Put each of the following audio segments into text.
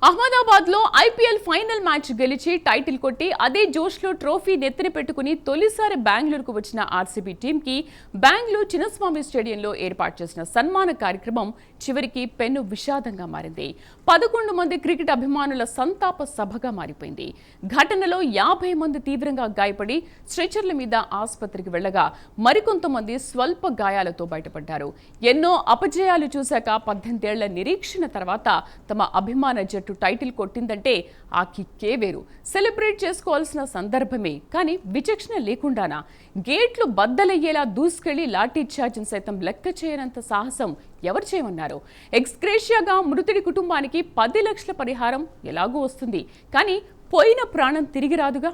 అహ్మదాబాద్ లో IPL final match గెలిచి title కొట్టి అదే జోష్ లో ట్రోఫీ నెత్తిన పెట్టుకుని తొలిసారి బెంగళూరుకు వచ్చిన ఆర్సీబీ టీం కి బెంగళూరు చిన్నస్వామి స్టేడియంలో ఏర్పాటు చేసిన సన్మాన కార్యక్రమం చివరికి పెను విషాదంగా మారింది. 11 మంది క్రికెట్ అభిమానుల సంతాప సభగా మారిపోయింది. ఘటనలో 50 మంది తీవ్రంగా గాయపడి స్ట్రెచర్ల మీద ఆసుపత్రికి వెళ్లగా మరికొంతమంది స్వల్ప గాయాలతో బయటపడ్డారు. ఎన్నో అపజయాలు చూశాక 18 ఏళ్ల నిరీక్షణ తర్వాత తమ అభిమాన జట్టు టైటిల్ కొట్టిందంటే ఆ కిక్కే వేరు. సెలబ్రేట్ చేసుకోవాల్సిన సందర్భమే, కానీ విచక్షణ లేకుండానా గేట్లు బద్దలయ్యేలా దూసుకెళ్లి లాఠీ చార్జిని సైతం లెక్క చేయనంత సాహసం ఎవరు చేయమన్నారు? ఎక్స్గ్రేషియాగా మృతుడి కుటుంబానికి 10 లక్షల పరిహారం ఎలాగూ వస్తుంది, కానీ పోయిన ప్రాణం తిరిగి రాదుగా.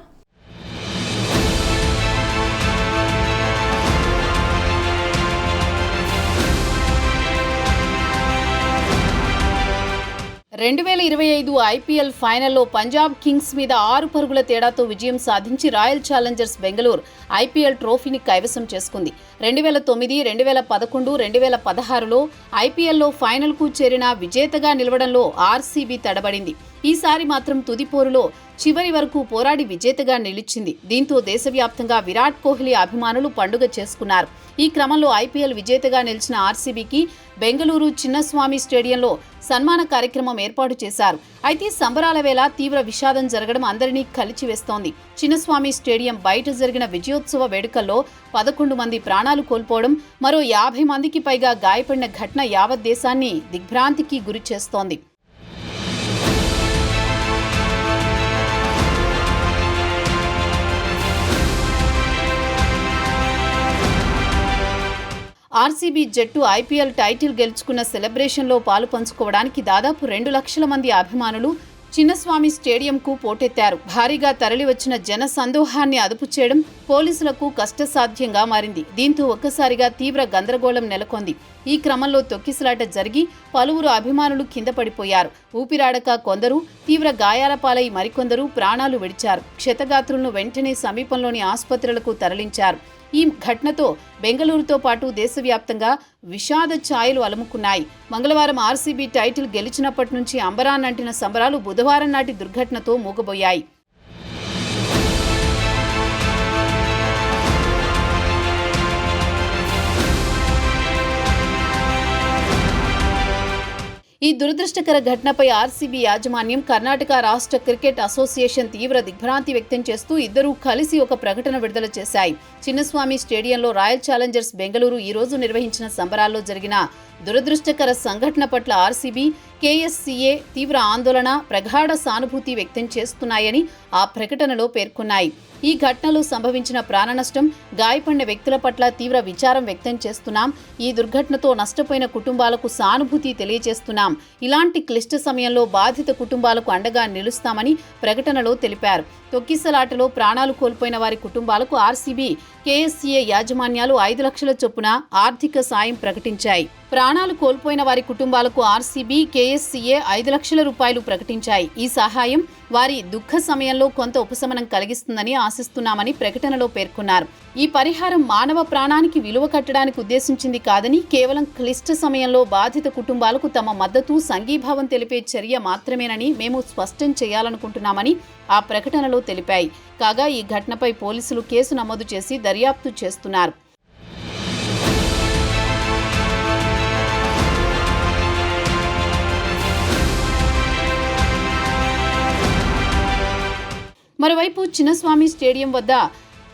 రెండు 2025 ఐపీఎల్ ఫైనల్లో పంజాబ్ కింగ్స్ మీద 6 పరుగుల తేడాతో విజయం సాధించి రాయల్ ఛాలెంజర్స్ బెంగళూరు ఐపీఎల్ ట్రోఫీని కైవసం చేసుకుంది. 2009, 2011, 2016లో ఐపీఎల్లో ఫైనల్కు చేరిన విజేతగా నిలవడంలో ఆర్సీబీ తడబడింది. ఈసారి మాత్రం తుది పోరులో చివరి వరకు పోరాడి విజేతగా నిలిచింది. దీంతో దేశవ్యాప్తంగా విరాట్ కోహ్లీ అభిమానులు పండుగ చేసుకున్నారు. ఈ క్రమంలో ఐపీఎల్ విజేతగా నిలిచిన ఆర్సీబీకి బెంగళూరు చిన్నస్వామి స్టేడియంలో సన్మాన కార్యక్రమం ఏర్పాటు చేశారు. అయితే సంబరాల వేళ తీవ్ర విషాదం జరగడం అందరినీ కలిచివేస్తోంది. చిన్నస్వామి స్టేడియం బయట జరిగిన విజయోత్సవ వేడుకల్లో 11 మంది ప్రాణాలు కోల్పోవడం, మరో 50 మందికి పైగా గాయపడిన ఘటన యావత్ దేశాన్ని దిగ్భ్రాంతికి గురి చేస్తోంది. ఆర్సీబీ జట్టు ఐపీఎల్ టైటిల్ గెలుచుకున్న సెలబ్రేషన్లో పాలు పంచుకోవడానికి దాదాపు 2 లక్షల మంది అభిమానులు చిన్నస్వామి స్టేడియంకు పోటెత్తారు. భారీగా తరలివచ్చిన జన సందోహాన్ని అదుపు చేయడం పోలీసులకు కష్టసాధ్యంగా మారింది. దీంతో ఒక్కసారిగా తీవ్ర గందరగోళం నెలకొంది. ఈ క్రమంలో తొక్కిసలాట జరిగి పలువురు అభిమానులు కింద పడిపోయారు. ఊపిరాడక కొందరు, తీవ్ర గాయాల పాలై మరికొందరు ప్రాణాలు విడిచారు. క్షతగాత్రులను వెంటనే సమీపంలోని ఆసుపత్రులకు తరలించారు. ఈ ఘటనతో బెంగళూరుతో పాటు దేశవ్యాప్తంగా విషాద ఛాయలు అలుముకున్నాయి. మంగళవారం ఆర్సీబీ టైటిల్ గెలిచినప్పటి నుంచి అంబరాన్నంటిన సంబరాలు బుధవారం నాటి దుర్ఘటనతో మూగబోయాయి. ఈ దురదృష్టకర ఘటనపై ఆర్సీబీ యాజమాన్యం, కర్ణాటక రాష్ట్ర క్రికెట్ అసోసియేషన్ తీవ్ర దిగ్భ్రాంతి వ్యక్తం చేస్తూ ఇద్దరూ కలిసి ఒక ప్రకటన విడుదల చేశాయి. చిన్నస్వామి స్టేడియంలో రాయల్ ఛాలెంజర్స్ బెంగళూరు ఈ రోజు నిర్వహించిన సంబరాల్లో జరిగిన దురదృష్టకర సంఘటన పట్ల ఆర్సీబీ, కేఎస్సీఏ తీవ్ర ఆందోళన, ప్రగాఢ సానుభూతి వ్యక్తం చేస్తున్నాయని ఆ ప్రకటనలో పేర్కొన్నాయి. ఈ ఘటనలో సంభవించిన ప్రాణనష్టం, గాయపడిన వ్యక్తుల పట్ల తీవ్ర విచారం వ్యక్తం చేస్తున్నాం. ఈ దుర్ఘటనతో నష్టపోయిన కుటుంబాలకు సానుభూతి తెలియజేస్తున్నాం. ఇలాంటి క్లిష్ట సమయంలో బాధిత కుటుంబాలకు అండగా నిలుస్తామని ప్రకటనలో తెలిపారు. తొక్కిసలాటలో ప్రాణాలు కోల్పోయిన వారి కుటుంబాలకు ఆర్సీబీ, కేఎస్సీఏ యాజమాన్యాలు 5 లక్షల చొప్పున ఆర్థిక సాయం ప్రకటించాయి. ప్రాణాలు కోల్పోయిన వారి కుటుంబాలకు ఆర్సీబీ, కేఎస్సీఏ 5 లక్షల రూపాయలు ప్రకటించాయి. ఈ సహాయం వారి దుఃఖ సమయంలో కొంత ఉపశమనం కలిగిస్తుందని ఆశిస్తున్నామని ప్రకటనలో పేర్కొన్నారు. ఈ పరిహారం మానవ ప్రాణానికి విలువ కట్టడానికి ఉద్దేశించింది కాదని, కేవలం క్లిష్ట సమయంలో బాధిత కుటుంబాలకు తమ మద్దతు, సంఘీభావం తెలిపే చర్య మాత్రమేనని మేము స్పష్టం చేయాలనుకుంటున్నామని ఆ ప్రకటనలో తెలిపాయి. కాగా ఈ ఘటనపై పోలీసులు కేసు నమోదు చేసి దర్యాప్తు చేస్తున్నారు. మరోవైపు చిన్నస్వామి స్టేడియం వద్ద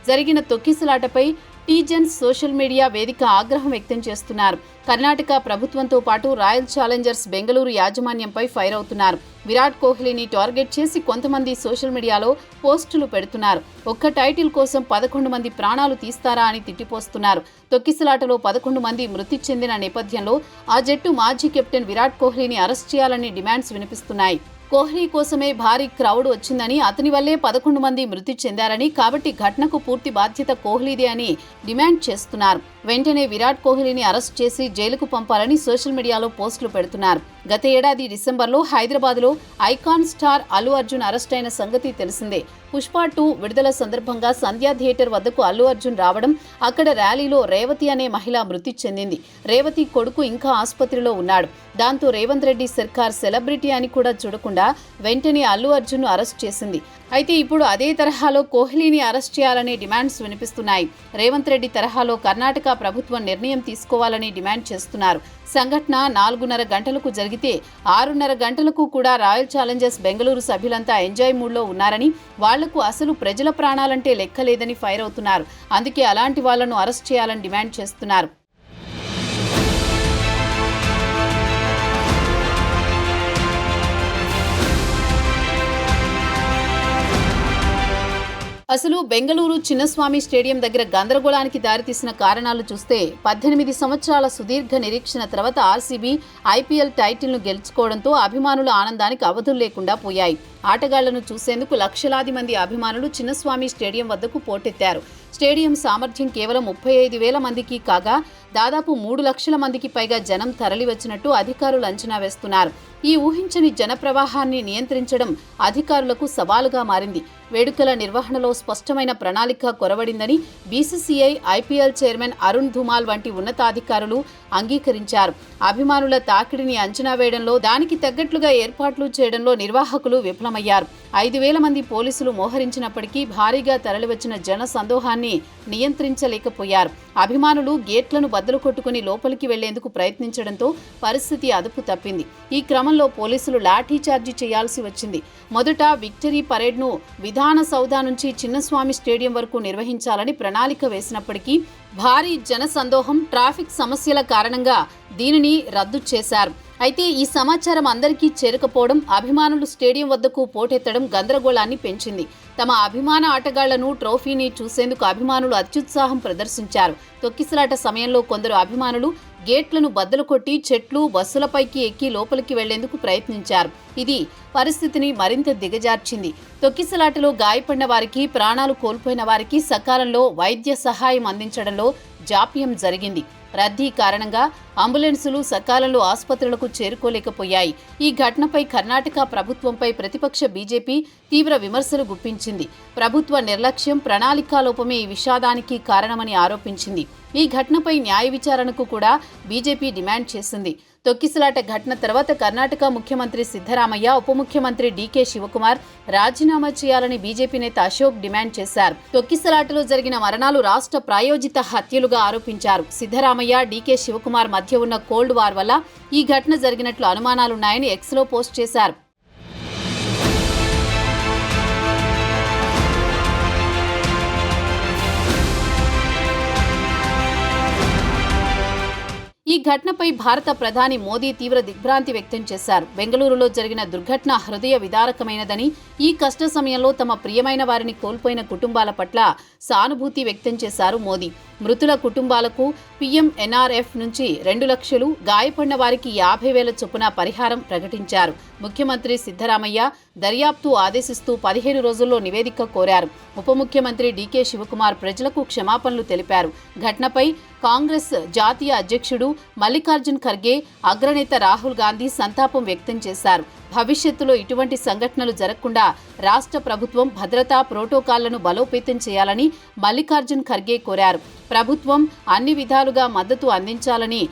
జరిగిన తొక్కిసలాటపై టీజన్స్ సోషల్ మీడియా వేదిక ఆగ్రహం వ్యక్తం చేస్తున్నారు. కర్ణాటక ప్రభుత్వంతో పాటు రాయల్ ఛాలెంజర్స్ బెంగళూరు యాజమాన్యంపై ఫైర్ అవుతున్నారు. విరాట్ కోహ్లీని టార్గెట్ చేసి కొంతమంది సోషల్ మీడియాలో పోస్టులు పెడుతున్నారు. ఒక్క టైటిల్ కోసం 11 మంది ప్రాణాలు తీస్తారా అని తిట్టిపోస్తున్నారు. తొక్కిసలాటలో 11 మంది మృతి చెందిన నేపథ్యంలో ఆ జట్టు మాజీ కెప్టెన్ విరాట్ కోహ్లీని అరెస్ట్ చేయాలని డిమాండ్స్ వినిపిస్తున్నాయి. కోహ్లీ కోసమే భారీ క్రౌడ్ వచ్చిందని, అతని వల్లే 11 మంది మృతి చెందారని, కాబట్టి ఘటనకు పూర్తి బాధ్యత కోహ్లీదే అని డిమాండ్ చేస్తున్నారు. వెంటనే విరాట్ కోహ్లీని అరెస్ట్ చేసి జైలుకు పంపాలని సోషల్ మీడియాలో పోస్టులు పెడుతున్నారు. గత ఏడాది డిసెంబర్లో హైదరాబాద్లో icon star Allu Arjun arrest అయిన సంగతి తెలిసిందే. పుష్ప 2 విడుదల సందర్భంగా సంధ్యా థియేటర్ వద్దకు అల్లు అర్జున్ రావడం, అక్కడ ర్యాలీలో రేవతి అనే మహిళ మృతి చెందింది. రేవతి కొడుకు ఇంకా ఆసుపత్రిలో ఉన్నాడు. దాంతో రేవంత్ రెడ్డి సర్కార్ సెలబ్రిటీ అని కూడా చూడకుండా వెంటనే అల్లు అర్జున్ ను అరెస్ట్ చేసింది. అయితే ఇప్పుడు అదే తరహాలో కోహ్లీని అరెస్ట్ చేయాలనే డిమాండ్స్ వినిపిస్తున్నాయి. రేవంత్ రెడ్డి తరహాలో కర్ణాటక ప్రభుత్వం నిర్ణయం తీసుకోవాలని డిమాండ్ చేస్తున్నారు. సంఘటన 4:30 గంటలకు జరిగితే 6:30 గంటలకు కూడా రాయల్ ఛాలెంజర్స్ బెంగళూరు సభ్యులంతా ఎంజాయ్ మూడ్లో ఉన్నారని, వాళ్లకు అసలు ప్రజల ప్రాణాలంటే లెక్కలేదని ఫైర్ అవుతున్నారు. అందుకే అలాంటి వాళ్లను అరెస్ట్ చేయాలని డిమాండ్ చేస్తున్నారు. అసలు బెంగళూరు చిన్నస్వామి స్టేడియం దగ్గర గందరగోళానికి దారితీసిన కారణాలు చూస్తే 18 సంవత్సరాల సుదీర్ఘ నిరీక్షణ తర్వాత ఆర్సీబీ ఐపీఎల్ టైటిల్ను గెలుచుకోవడంతో అభిమానుల ఆనందానికి అవధులు లేకుండా పోయాయి. ఆటగాళ్లను చూసేందుకు లక్షలాది మంది అభిమానులు చిన్నస్వామి స్టేడియం వద్దకు పోటెత్తారు. స్టేడియం సామర్థ్యం కేవలం 35,000 మందికి కాగా దాదాపు 3 లక్షల మందికి పైగా జనం తరలివచ్చినట్టు అధికారులు అంచనా వేస్తున్నారు. ఈ ఊహించని జన ప్రవాహాన్ని నియంత్రించడం అధికారులకు సవాలుగా మారింది. వేడుకల నిర్వహణలో స్పష్టమైన ప్రణాళిక కొరవడిందని BCCI, IPL chairman Arun Dhumal వంటి ఉన్నతాధికారులు అంగీకరించారు. అభిమానుల తాకిడిని అంచనా వేయడంలో, దానికి తగ్గట్లుగా ఏర్పాట్లు చేయడంలో నిర్వాహకులు విఫలమయ్యారు. 5,000 మంది పోలీసులు మోహరించినప్పటికీ భారీగా తరలివచ్చిన జన సందోహాన్ని నియంత్రించలేకపోయారు. అభిమానులు గేట్లను బద్దలు కొట్టుకుని లోపలికి వెళ్లేందుకు ప్రయత్నించడంతో పరిస్థితి అదుపు తప్పింది. ఈ క్రమంలో పోలీసులు లాఠీచార్జీ చేయాల్సి వచ్చింది. మొదట విక్టరీ పరేడ్ను విధాన సౌధ నుంచి చిన్నస్వామి స్టేడియం వరకు నిర్వహించాలని ప్రణాళిక వేసినప్పటికీ భారీ జన సందోహం, ట్రాఫిక్ సమస్యల కారణంగా దీనిని రద్దు చేశారు. అయితే ఈ సమాచారం అందరికీ చేరకపోవడం, అభిమానులు స్టేడియం వద్దకు పోటెత్తడం గందరగోళాన్ని పెంచింది. తమ అభిమాన ఆటగాళ్లను, ట్రోఫీని చూసేందుకు అభిమానులు అత్యుత్సాహం ప్రదర్శించారు. తొక్కిసలాట సమయంలో కొందరు అభిమానులు గేట్లను బద్దలు కొట్టి చెట్లు, బస్సులపైకి ఎక్కి లోపలికి వెళ్లేందుకు ప్రయత్నించారు. ఇది పరిస్థితిని మరింత దిగజార్చింది. తొక్కిసలాటలో గాయపడిన వారికి, ప్రాణాలు కోల్పోయిన వారికి సకాలంలో వైద్య సహాయం అందించడంలో జాప్యం జరిగింది. రద్దీ కారణంగా అంబులెన్సులు సకాలంలో ఆసుపత్రులకు చేరుకోలేకపోయాయి. ఈ ఘటనపై కర్ణాటక ప్రభుత్వంపై ప్రతిపక్ష బీజేపీ తీవ్ర విమర్శలు గుప్పించింది. ప్రభుత్వ నిర్లక్ష్యం, ప్రణాళికాలోపమే ఈ విషాదానికి కారణమని ఆరోపించింది. ఈ ఘటనపై న్యాయ విచారణకు కూడా బీజేపీ డిమాండ్ చేసింది. తొక్కిసలాట ఘటన తర్వాత కర్ణాటక ముఖ్యమంత్రి సిద్ధరామయ్య, ఉప ముఖ్యమంత్రి డీకే శివకుమార్ రాజీనామా చేయాలని బీజేపీ నేత అశోక్ డిమాండ్ చేశారు. తొక్కిసలాటలో జరిగిన మరణాలు రాష్ట్ర ప్రాయోజిత హత్యలుగా ఆరోపించారు. సిద్ధరామయ్య, డీకే శివకుమార్ మధ్య ఉన్న కోల్డ్ వార్ వల్ల ఈ ఘటన జరిగినట్లు అనుమానాలున్నాయని ఎక్స్లో పోస్ట్ చేశారు. ఈ ఘటనపై భారత ప్రధాని మోదీ తీవ్ర దిగ్భ్రాంతి వ్యక్తం చేశారు. బెంగళూరులో జరిగిన దుర్ఘటన హృదయ విదారకమైనదని, ఈ కష్ట సమయంలో తమ ప్రియమైన వారిని కోల్పోయిన కుటుంబాల పట్ల సానుభూతి వ్యక్తం చేశారు మోదీ. మృతుల కుటుంబాలకు పీఎంఎన్ఆర్ఎఫ్ నుంచి 2 లక్షలు, గాయపడిన వారికి 50,000 చొప్పున పరిహారం ప్రకటించారు. ముఖ్యమంత్రి సిద్ధరామయ్య దర్యాప్తు ఆదేశిస్తూ 15 రోజుల్లో నివేదిక కోరారు. ఉప ముఖ్యమంత్రి డీకే శివకుమార్ ప్రజలకు క్షమాపణలు తెలిపారు. ఘటనపై కాంగ్రెస్ జాతీయ అధ్యక్షుడు మల్లికార్జున్ ఖర్గే, అగ్రనేత రాహుల్ గాంధీ సంతాపం వ్యక్తం చేశారు. భవిష్యత్తులో ఇటువంటి సంఘటనలు జరగకుండా రాష్ట్ర ప్రభుత్వం భద్రతా ప్రోటోకాల్లను బలోపేతం చేయాలని మల్లికార్జున్ ఖర్గే కోరారు. ప్రభుత్వం అన్ని విధాలుగా మద్దతు అందించాలని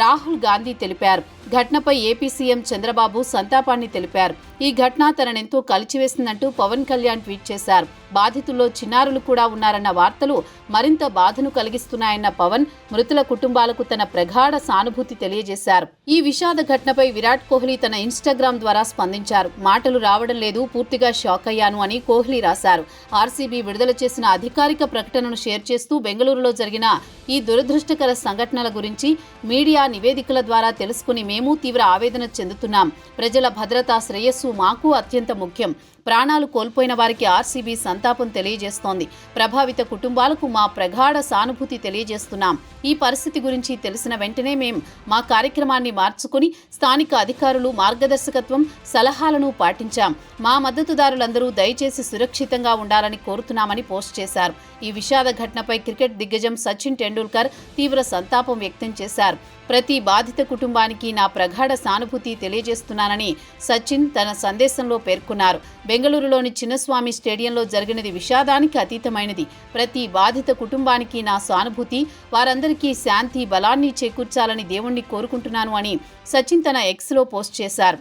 రాహుల్ గాంధీ తెలిపారు. ఘటనపై ఏపీ సీఎం చంద్రబాబు సంతాపాన్ని తెలిపారు. ఈ ఘటన తననెంతో కలిచివేసిందంటూ పవన్ కళ్యాణ్ ట్వీట్ చేశారు. బాధితుల్లో చిన్నారులు కూడా ఉన్నారన్న వార్తలు మరింత బాధను కలిగిస్తున్నాయన్న పవన్ మృతుల కుటుంబాలకు తన ప్రగాఢ సానుభూతి తెలియజేశారు. ఈ విషాద ఘటనపై విరాట్ కోహ్లీ తన ఇన్స్టాగ్రామ్ ద్వారా స్పందించారు. మాటలు రావడం లేదు, పూర్తిగా షాక్ అయ్యాను అని కోహ్లీ రాశారు. ఆర్సీబీ విడుదల చేసిన అధికారిక ప్రకటనను షేర్ చేస్తూ బెంగళూరులో జరిగిన ఈ దురదృష్టకర సంఘటనల గురించి మీడియా నివేదికల ద్వారా తెలుసుకుని మేము తీవ్ర ఆవేదన చెందుతున్నాం. ప్రజల భద్రతా శ్రేయస్సు మాకు అత్యంత ముఖ్యం. ప్రాణాలు కోల్పోయిన వారికి ఆర్సీబీ సంతాపం తెలియజేస్తోంది. ప్రభావిత కుటుంబాలకు మా ప్రగాఢ సానుభూతి తెలియజేస్తున్నాం. ఈ పరిస్థితి గురించి తెలిసిన వెంటనే మేం మా కార్యక్రమాన్ని మార్చుకుని స్థానిక అధికారులు మార్గదర్శకత్వం, సలహాలను పాటించాం. మా మద్దతుదారులందరూ దయచేసి సురక్షితంగా ఉండాలని కోరుతున్నామని పోస్ట్ చేశారు. ఈ విషాద ఘటనపై క్రికెట్ దిగ్గజం సచిన్ టెండూల్కర్ తీవ్ర సంతాపం వ్యక్తం చేశారు. ప్రతి బాధిత కుటుంబానికి నా ప్రగాఢ సానుభూతి తెలియజేస్తున్నానని సచిన్ తన సందేశంలో పేర్కొన్నారు. బెంగళూరులోని చిన్నస్వామి స్టేడియంలో జరిగినది విషాదానికి అతీతమైనది. ప్రతి బాధిత కుటుంబానికి నా సానుభూతి, వారందరికీ శాంతి బలాన్ని చేకూర్చాలని దేవుణ్ణి కోరుకుంటున్నాను అని సచిన్ తన ఎక్స్లో పోస్ట్ చేశారు.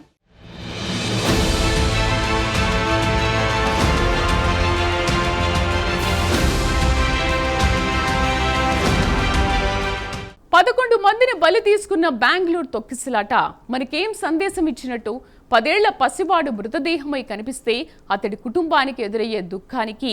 పదకొండు మందిని బలి తీసుకున్న బెంగళూరు తొక్కిసలాట మనకేం సందేశం ఇచ్చినట్టు? 10 ఏళ్ల పసివాడు మృతదేహమై కనిపిస్తే అతడి కుటుంబానికి ఎదురయ్యే దుఃఖానికి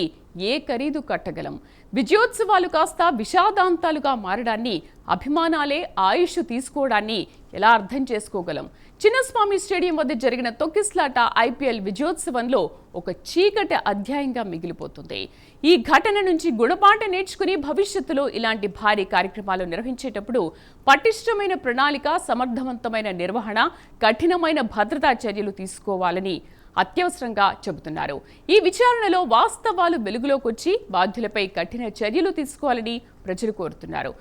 ఏ ఖరీదు కట్టగలం? విజయోత్సవాలు కాస్త విషాదాంతాలుగా మారడాన్ని, అభిమానాలే ఆయుష్ తీసుకోవడాన్ని ఎలా అర్థం చేసుకోగలం? చిన్నస్వామి స్టేడియం వద్ద జరిగిన తొక్కిసలాట ఐపీఎల్ విజయోత్సవంలో ఒక చీకటి అధ్యాయంగా మిగిలిపోతుంది. ఈ ఘటన నుంచి గుణపాఠం నేర్చుకుని భవిష్యత్తులో ఇలాంటి భారీ కార్యక్రమాలు నిర్వహించేటప్పుడు పటిష్టమైన ప్రణాళిక, సమర్థవంతమైన నిర్వహణ, కఠినమైన భద్రతా చర్యలు తీసుకోవాలని అత్యవసరంగా చెబుతున్నారు. ఈ విచారణలో వాస్తవాలు వెలుగులోకి వచ్చి బాధ్యులపై కఠిన చర్యలు తీసుకోవాలని ప్రజలు కోరుతున్నారు.